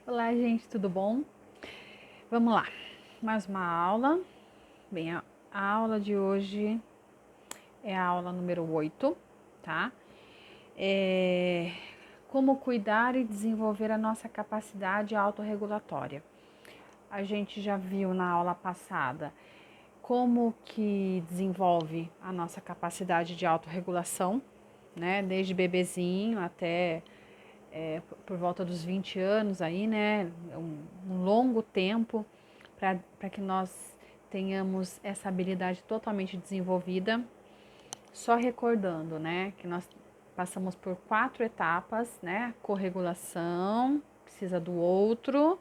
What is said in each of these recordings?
Olá, gente, tudo bom? Vamos lá, mais uma aula. Bem, a aula de hoje é a aula número 8, tá? É como cuidar e desenvolver a nossa capacidade autorregulatória. A gente já viu na aula passada como que desenvolve a nossa capacidade de autorregulação, né? Desde bebezinho até por volta dos 20 anos aí, né? Um longo tempo para que nós tenhamos essa habilidade totalmente desenvolvida. Só recordando, né, que nós passamos por 4 etapas, né? Corregulação, precisa do outro,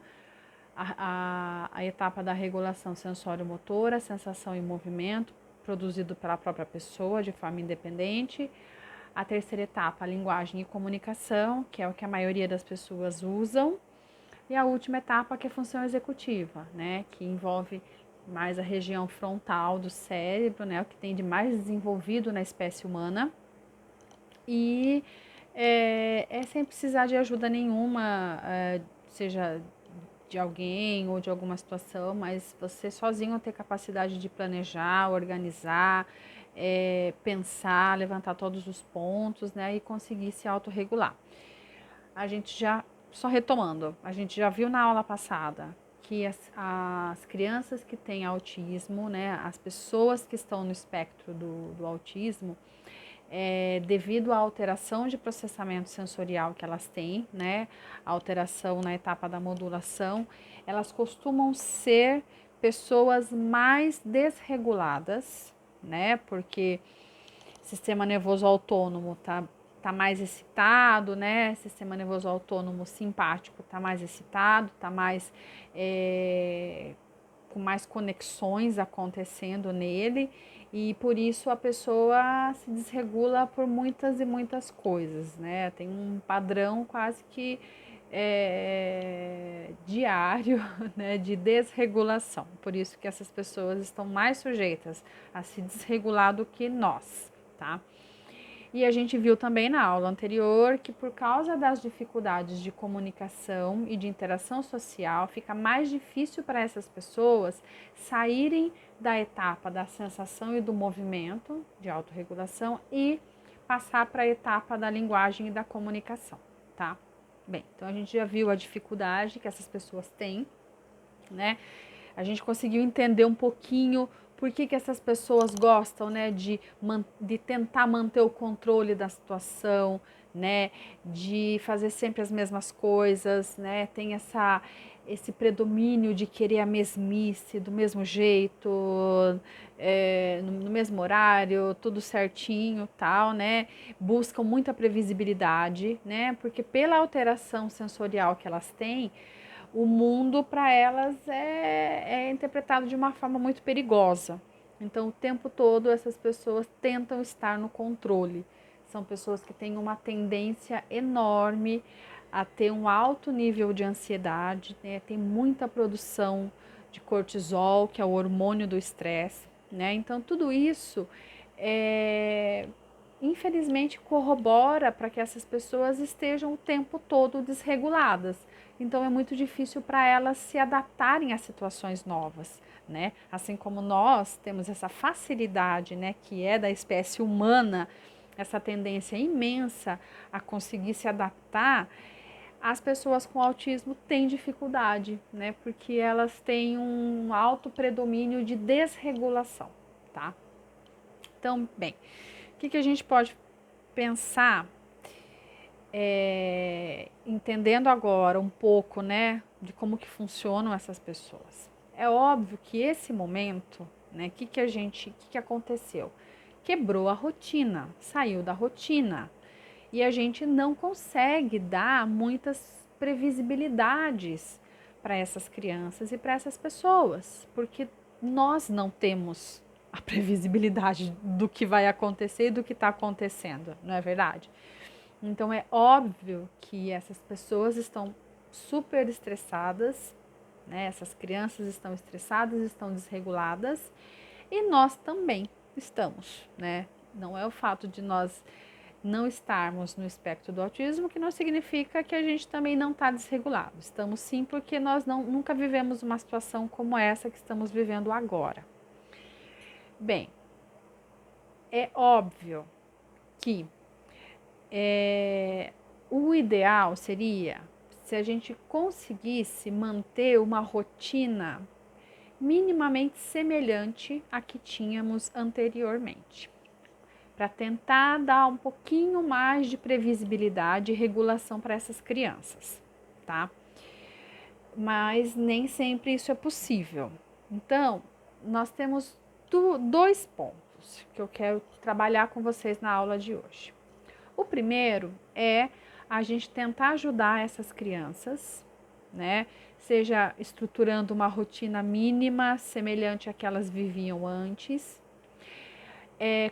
a etapa da regulação sensório-motora, sensação e movimento, produzido pela própria pessoa de forma independente. A terceira etapa, a linguagem e comunicação, que é o que a maioria das pessoas usam. E a última etapa, que é a função executiva, né, que envolve mais a região frontal do cérebro, né, o que tem de mais desenvolvido na espécie humana. E sem precisar de ajuda nenhuma, seja de alguém ou de alguma situação, mas você sozinho ter capacidade de planejar, organizar, pensar, levantar todos os pontos, né, e conseguir se autorregular. A gente já, só retomando, a gente já viu na aula passada que as crianças que têm autismo, né, as pessoas que estão no espectro do autismo, devido à alteração de processamento sensorial que elas têm, né, a alteração na etapa da modulação, elas costumam ser pessoas mais desreguladas, né, porque sistema nervoso autônomo tá mais excitado, né? Sistema nervoso autônomo simpático tá mais excitado, tá mais com mais conexões acontecendo nele, e por isso a pessoa se desregula por muitas e muitas coisas, né? Tem um padrão quase que diário, né, de desregulação. Por isso que essas pessoas estão mais sujeitas a se desregular do que nós, tá? E a gente viu também na aula anterior que, por causa das dificuldades de comunicação e de interação social, fica mais difícil para essas pessoas saírem da etapa da sensação e do movimento de autorregulação e passar para a etapa da linguagem e da comunicação, tá? Bem, então a gente já viu a dificuldade que essas pessoas têm, né? A gente conseguiu entender um pouquinho por que essas pessoas gostam, né, de tentar manter o controle da situação, né, de fazer sempre as mesmas coisas, né, tem esse predomínio de querer a mesmice, do mesmo jeito, no mesmo horário, tudo certinho, tal, né, buscam muita previsibilidade, né, porque pela alteração sensorial que elas têm, o mundo para elas é interpretado de uma forma muito perigosa. Então, o tempo todo, essas pessoas tentam estar no controle. São pessoas que têm uma tendência enorme a ter um alto nível de ansiedade, né? Tem muita produção de cortisol, que é o hormônio do estresse, né? Então, tudo isso infelizmente corrobora para que essas pessoas estejam o tempo todo desreguladas. Então é muito difícil para elas se adaptarem a situações novas, né? Assim como nós temos essa facilidade, né, que é da espécie humana, essa tendência imensa a conseguir se adaptar, as pessoas com autismo têm dificuldade, né? Porque elas têm um alto predomínio de desregulação, tá? Então, bem, o que a gente pode pensar, entendendo agora um pouco, né, de como que funcionam essas pessoas? É óbvio que esse momento, né, que aconteceu? Quebrou a rotina, saiu da rotina, e a gente não consegue dar muitas previsibilidades para essas crianças e para essas pessoas, porque nós não temos a previsibilidade do que vai acontecer e do que está acontecendo, não é verdade? Então é óbvio que essas pessoas estão super estressadas, né? Essas crianças estão estressadas, estão desreguladas, e nós também estamos, né? Não é o fato de nós não estarmos no espectro do autismo, que não significa que a gente também não está desregulado. Estamos sim, porque nós nunca vivemos uma situação como essa que estamos vivendo agora. Bem, é óbvio que o ideal seria se a gente conseguisse manter uma rotina minimamente semelhante à que tínhamos anteriormente, para tentar dar um pouquinho mais de previsibilidade e regulação para essas crianças, tá? Mas nem sempre isso é possível. Então, nós temos dois pontos que eu quero trabalhar com vocês na aula de hoje. O primeiro é a gente tentar ajudar essas crianças, né? Seja estruturando uma rotina mínima semelhante à que elas viviam antes,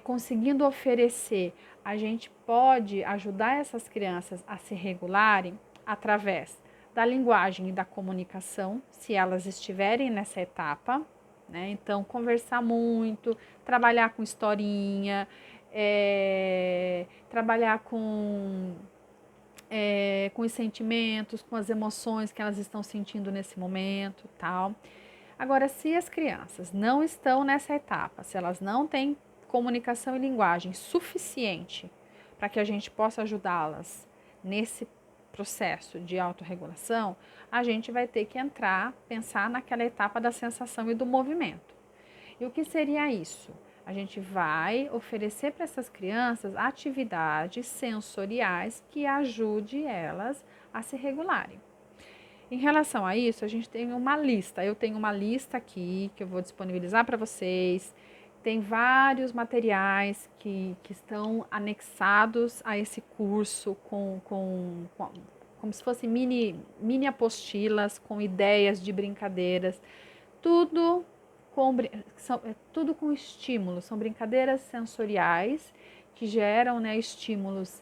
conseguindo oferecer, a gente pode ajudar essas crianças a se regularem através da linguagem e da comunicação, se elas estiverem nessa etapa, né? Então, conversar muito, trabalhar com historinha, trabalhar com os sentimentos, com as emoções que elas estão sentindo nesse momento, tal. Agora, se as crianças não estão nessa etapa, se elas não têm comunicação e linguagem suficiente para que a gente possa ajudá-las nesse processo de autorregulação, a gente vai ter que pensar naquela etapa da sensação e do movimento. E o que seria isso? A gente vai oferecer para essas crianças atividades sensoriais que ajudem elas a se regularem. Em relação a isso, a gente tem uma lista. Eu tenho uma lista aqui que eu vou disponibilizar para vocês. Tem vários materiais que estão anexados a esse curso como se fossem mini apostilas com ideias de brincadeiras. Tudo com estímulos, são brincadeiras sensoriais que geram, né, estímulos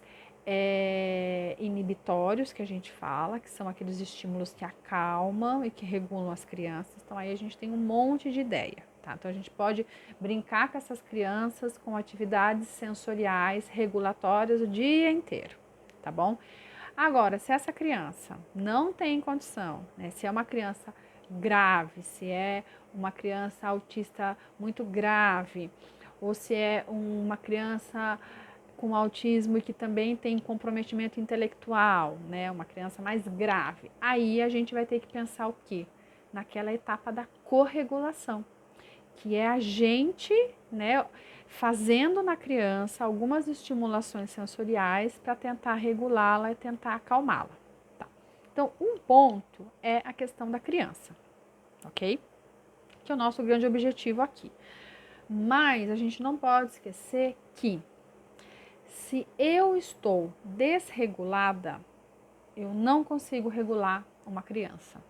inibitórios, que a gente fala, que são aqueles estímulos que acalmam e que regulam as crianças. Então aí a gente tem um monte de ideia, tá? Então a gente pode brincar com essas crianças com atividades sensoriais regulatórias o dia inteiro, tá bom? Agora, se essa criança não tem condição, né, se é uma criança grave, se é uma criança autista muito grave, ou se é uma criança com autismo e que também tem comprometimento intelectual, né, uma criança mais grave, aí a gente vai ter que pensar o quê? Naquela etapa da corregulação, que é a gente, né, fazendo na criança algumas estimulações sensoriais para tentar regulá-la e tentar acalmá-la. Tá? Então, um ponto é a questão da criança, ok? Que é o nosso grande objetivo aqui. Mas a gente não pode esquecer que se eu estou desregulada, eu não consigo regular uma criança.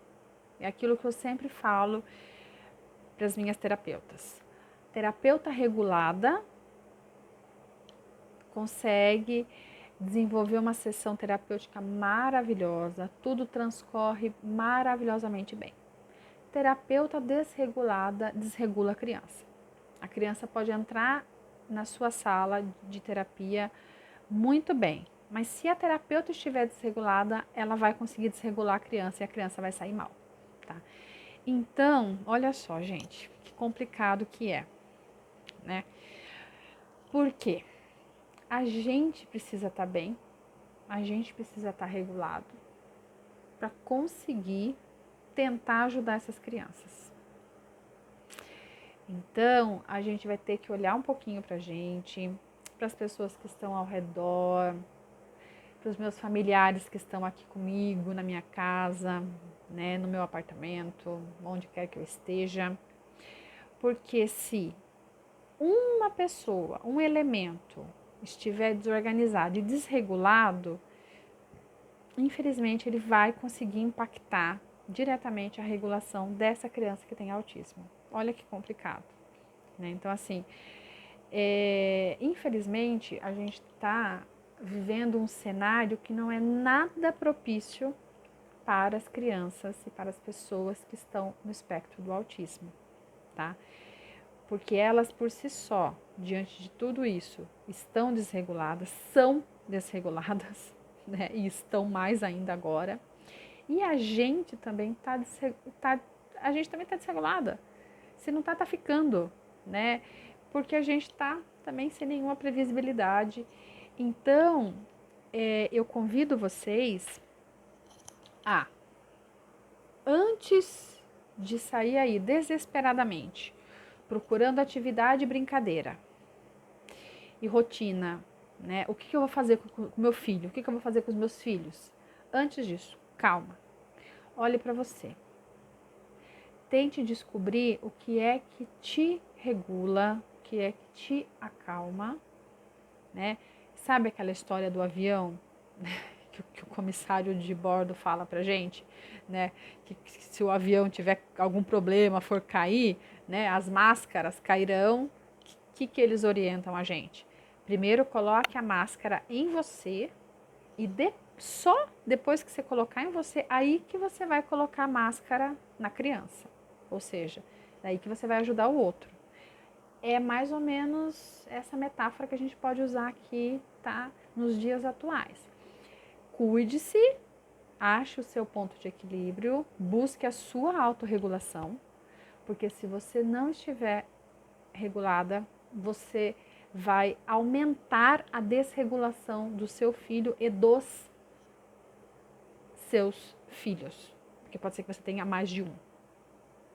É aquilo que eu sempre falo para as minhas terapeutas. Terapeuta regulada consegue desenvolver uma sessão terapêutica maravilhosa, tudo transcorre maravilhosamente bem. Terapeuta desregulada desregula a criança. A criança pode entrar na sua sala de terapia muito bem, mas se a terapeuta estiver desregulada, ela vai conseguir desregular a criança e a criança vai sair mal, tá? Então, olha só, gente, que complicado que é, né? Por quê? A gente precisa estar bem, a gente precisa estar regulado para conseguir tentar ajudar essas crianças. Então, a gente vai ter que olhar um pouquinho para a gente, para as pessoas que estão ao redor, para os meus familiares que estão aqui comigo, na minha casa, né, no meu apartamento, onde quer que eu esteja. Porque se uma pessoa, um elemento estiver desorganizado e desregulado, infelizmente ele vai conseguir impactar diretamente a regulação dessa criança que tem autismo. Olha que complicado, né? Então, assim, infelizmente a gente está vivendo um cenário que não é nada propício para as crianças e para as pessoas que estão no espectro do autismo, tá? Porque elas por si só, diante de tudo isso, estão desreguladas, são desreguladas, né? E estão mais ainda agora. E a gente também a gente também tá desregulada. Se não tá ficando, né? Porque a gente tá também sem nenhuma previsibilidade. Então, eu convido vocês a, antes de sair aí desesperadamente, procurando atividade e brincadeira e rotina, né? O que eu vou fazer com o meu filho? O que eu vou fazer com os meus filhos? Antes disso, calma. Olhe para você. Tente descobrir o que é que te regula, o que é que te acalma, né? Sabe aquela história do avião que o comissário de bordo fala pra gente, né? Que se o avião tiver algum problema, for cair, né? As máscaras cairão. O que eles orientam a gente? Primeiro coloque a máscara em você e só depois que você colocar em você, aí que você vai colocar a máscara na criança. Ou seja, daí que você vai ajudar o outro. É mais ou menos essa metáfora que a gente pode usar aqui, tá? Nos dias atuais. Cuide-se, ache o seu ponto de equilíbrio, busque a sua autorregulação, porque se você não estiver regulada, você vai aumentar a desregulação do seu filho e dos seus filhos, porque pode ser que você tenha mais de um,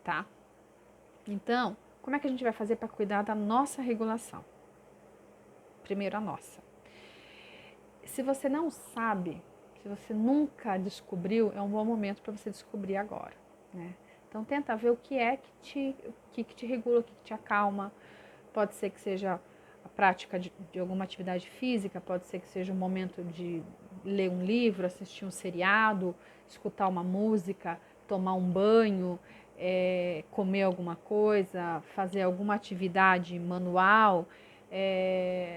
tá? Então, como é que a gente vai fazer para cuidar da nossa regulação? Primeiro a nossa. Se você não sabe, se você nunca descobriu, é um bom momento para você descobrir agora, né? Então tenta ver o que é que te regula, o que te acalma. Pode ser que seja a prática de alguma atividade física, pode ser que seja um momento de ler um livro, assistir um seriado, escutar uma música, tomar um banho, comer alguma coisa, fazer alguma atividade manual,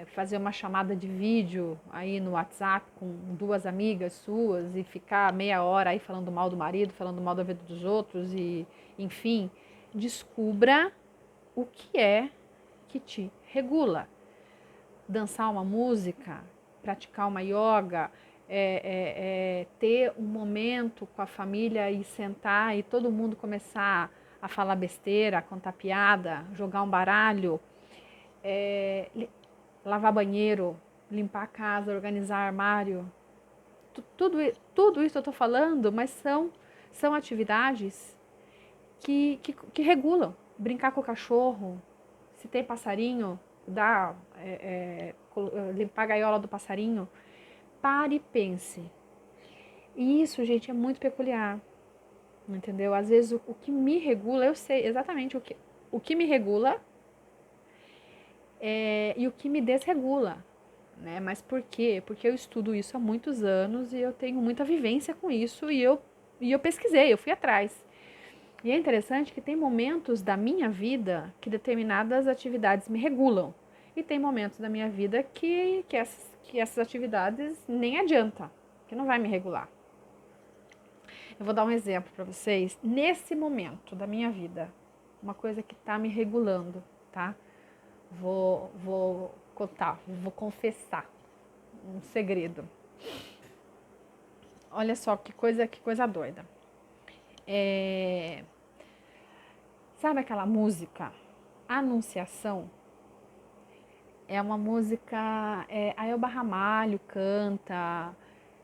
fazer uma chamada de vídeo aí no WhatsApp com duas amigas suas e ficar meia hora aí falando mal do marido, falando mal da vida dos outros e, enfim, descubra o que é que te regula. Dançar uma música, praticar uma yoga, ter um momento com a família e sentar e todo mundo começar a falar besteira, a contar piada, jogar um baralho, lavar banheiro, limpar a casa, organizar armário. Tudo isso eu estou falando, mas são atividades que regulam. Brincar com o cachorro, se tem passarinho, limpar a gaiola do passarinho. Pare e pense. E isso, gente, é muito peculiar. Entendeu? Às vezes o que me regula, eu sei exatamente o que me regula e o que me desregula. Né? Mas por quê? Porque eu estudo isso há muitos anos e eu tenho muita vivência com isso e eu pesquisei, eu fui atrás. E é interessante que tem momentos da minha vida que determinadas atividades me regulam. E tem momentos da minha vida que essas atividades nem adianta, que não vai me regular. Eu vou dar um exemplo para vocês. Nesse momento da minha vida, uma coisa que está me regulando, tá? Vou contar, vou confessar um segredo. Olha só que coisa doida. Sabe aquela música Anunciação? É uma música, a Elba Ramalho canta,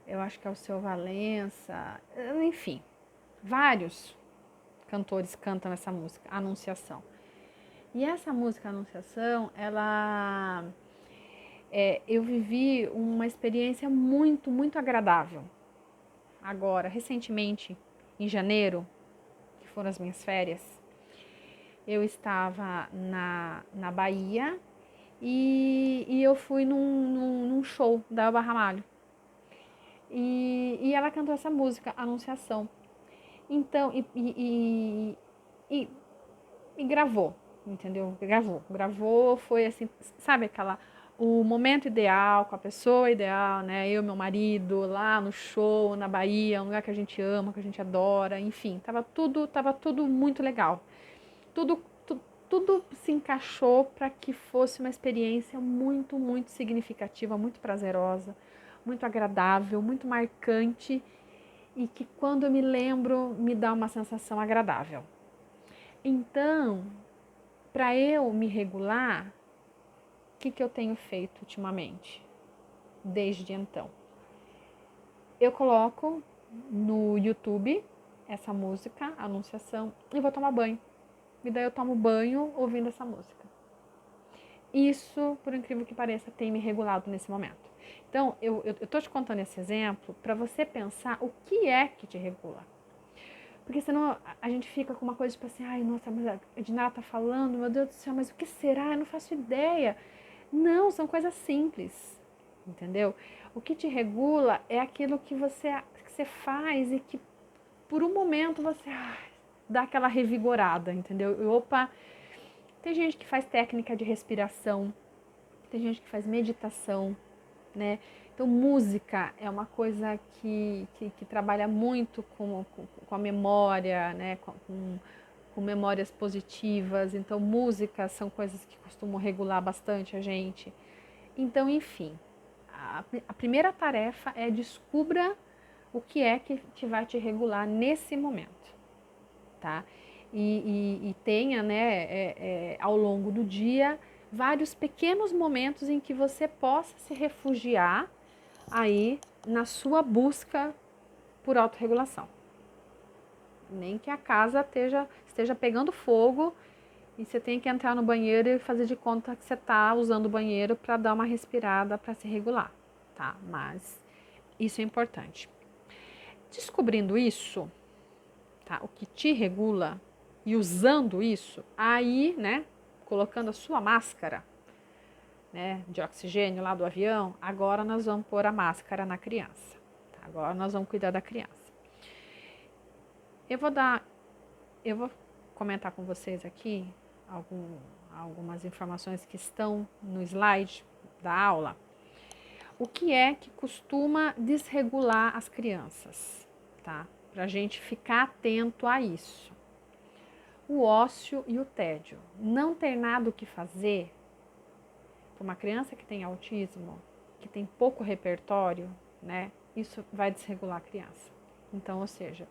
eu acho que é o Seu Valença, enfim, vários cantores cantam essa música, Anunciação. E essa música Anunciação, eu vivi uma experiência muito, muito agradável. Agora, recentemente, em janeiro, que foram as minhas férias, eu estava na Bahia e eu fui num show da Elba Ramalho. E ela cantou essa música, Anunciação. Então, e gravou, entendeu? Gravou, foi assim, sabe o momento ideal, com a pessoa ideal, né? Eu e meu marido, lá no show, na Bahia, um lugar que a gente ama, que a gente adora, enfim, tava tudo muito legal. Tudo se encaixou para que fosse uma experiência muito, muito significativa, muito prazerosa, muito agradável, muito marcante e que quando eu me lembro me dá uma sensação agradável. Então, para eu me regular, o que eu tenho feito ultimamente? Desde então, eu coloco no YouTube essa música, Anunciação, e vou tomar banho. E daí eu tomo banho ouvindo essa música. Isso, por incrível que pareça, tem me regulado nesse momento. Então, eu tô te contando esse exemplo para você pensar o que é que te regula. Porque senão a gente fica com uma coisa tipo assim, ai, nossa, mas a Dinara tá falando, meu Deus do céu, mas o que será? Eu não faço ideia. Não, são coisas simples, entendeu? O que te regula é aquilo que você faz e que por um momento você dá aquela revigorada, entendeu? E, opa, tem gente que faz técnica de respiração, tem gente que faz meditação, né? Então, música é uma coisa que trabalha muito com a memória, né? Com memórias positivas. Então, músicas são coisas que costumam regular bastante a gente. Então, enfim, a primeira tarefa é descubra o que é que vai te regular nesse momento, tá? E tenha, né, ao longo do dia, vários pequenos momentos em que você possa se refugiar aí na sua busca por autorregulação. Nem que a casa esteja pegando fogo e você tenha que entrar no banheiro e fazer de conta que você está usando o banheiro para dar uma respirada para se regular, tá? Mas isso é importante. Descobrindo isso, tá? O que te regula e usando isso, aí, né, colocando a sua máscara, né, de oxigênio lá do avião, agora nós vamos pôr a máscara na criança. Tá? Agora nós vamos cuidar da criança. Eu vou comentar com vocês aqui algumas informações que estão no slide da aula. O que é que costuma desregular as crianças, tá? Para a gente ficar atento a isso. O ócio e o tédio. Não ter nada o que fazer. Para uma criança que tem autismo, que tem pouco repertório, né? Isso vai desregular a criança. Então, ou seja,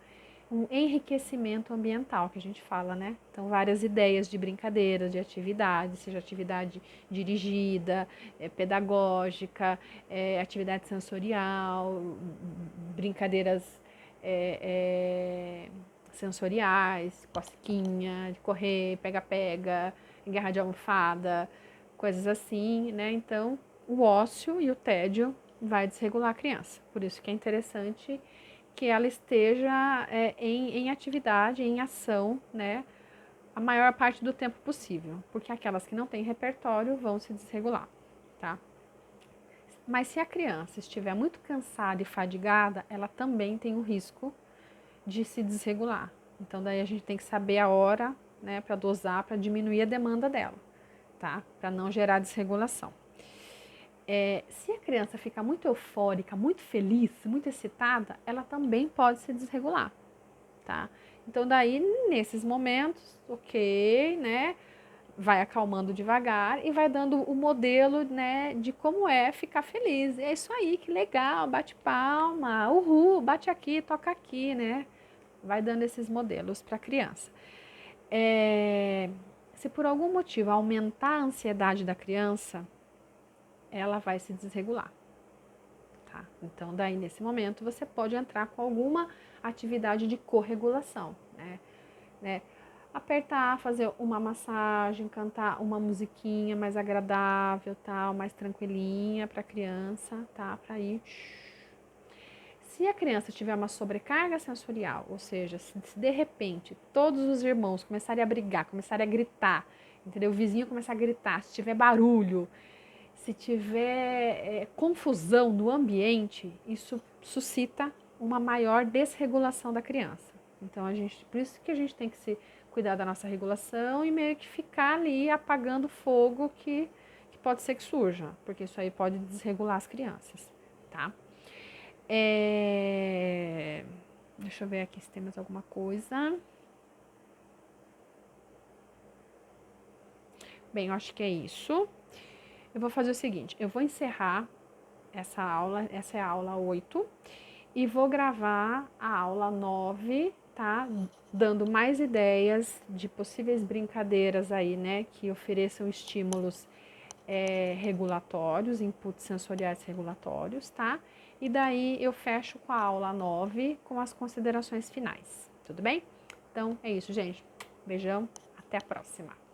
um enriquecimento ambiental que a gente fala, né? Então, várias ideias de brincadeiras, de atividades, seja atividade dirigida, pedagógica, atividade sensorial, brincadeiras sensoriais, cosquinha, de correr, pega-pega, guerra de almofada, coisas assim, né? Então, o ócio e o tédio vai desregular a criança. Por isso que é interessante que ela esteja em atividade, em ação, né? A maior parte do tempo possível. Porque aquelas que não têm repertório vão se desregular, tá? Mas se a criança estiver muito cansada e fadigada, ela também tem o risco de se desregular. Então, daí a gente tem que saber a hora, né, para dosar, para diminuir a demanda dela, tá? Para não gerar desregulação. Se a criança fica muito eufórica, muito feliz, muito excitada, ela também pode se desregular, tá? Então, daí, nesses momentos, ok, né? Vai acalmando devagar e vai dando o modelo, né, de como é ficar feliz. É isso aí, que legal, bate palma, uhul, bate aqui, toca aqui, né? Vai dando esses modelos para a criança. Se por algum motivo aumentar a ansiedade da criança, ela vai se desregular. Tá? Então, daí nesse momento, você pode entrar com alguma atividade de corregulação, né? Apertar, fazer uma massagem, cantar uma musiquinha mais agradável, tal, mais tranquilinha para a criança, tá? Para ir. Se a criança tiver uma sobrecarga sensorial, ou seja, se de repente todos os irmãos começarem a brigar, começarem a gritar, entendeu? O vizinho começar a gritar, se tiver barulho, se tiver confusão no ambiente, isso suscita uma maior desregulação da criança. Então, por isso que a gente tem que se cuidar da nossa regulação e meio que ficar ali apagando fogo que pode ser que surja, porque isso aí pode desregular as crianças, tá? Deixa eu ver aqui se tem mais alguma coisa. Bem, eu acho que é isso. Eu vou fazer o seguinte, eu vou encerrar essa é a aula 8, e vou gravar a aula 9, tá? Dando mais ideias de possíveis brincadeiras aí, né? Que ofereçam estímulos regulatórios, inputs sensoriais regulatórios, tá? E daí eu fecho com a aula 9 com as considerações finais, tudo bem? Então é isso, gente. Beijão, até a próxima.